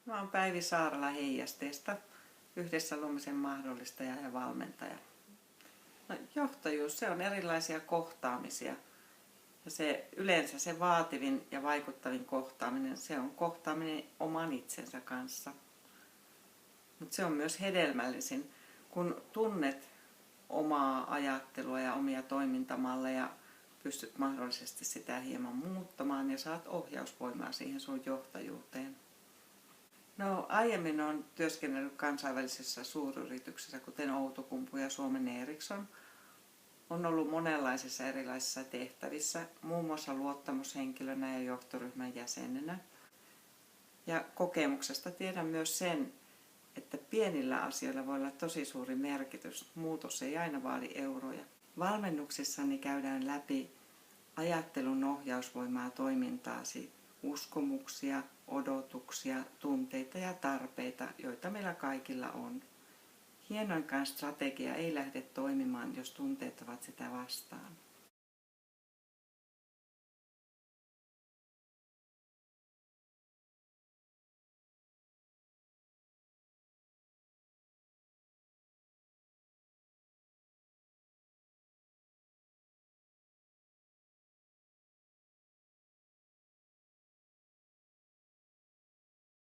Mä oon Päivi Saarala Heijasteesta, yhdessä luomisen mahdollistaja ja valmentaja. No, johtajuus, se on erilaisia kohtaamisia. Ja yleensä se vaativin ja vaikuttavin kohtaaminen, se on kohtaaminen oman itsensä kanssa. Mutta se on myös hedelmällisin, kun tunnet omaa ajattelua ja omia toimintamalleja, pystyt mahdollisesti sitä hieman muuttamaan ja saat ohjausvoimaa siihen sun johtajuuteen. No, aiemmin olen työskennellyt kansainvälisessä suuryrityksessä, kuten Outokumpu ja Suomen Ericsson. On ollut monenlaisissa erilaisissa tehtävissä, muun muassa luottamushenkilönä ja johtoryhmän jäsenenä. Ja kokemuksesta tiedän myös sen, että pienillä asioilla voi olla tosi suuri merkitys. Muutos ei aina vaadi euroja. Valmennuksissani käydään läpi ajattelun ohjausvoimaa ja toimintaasi, uskomuksia, odotuksia, tunteita ja tarpeita, joita meillä kaikilla on. Hienoinkaan strategia ei lähde toimimaan, jos tunteet ovat sitä vastaan.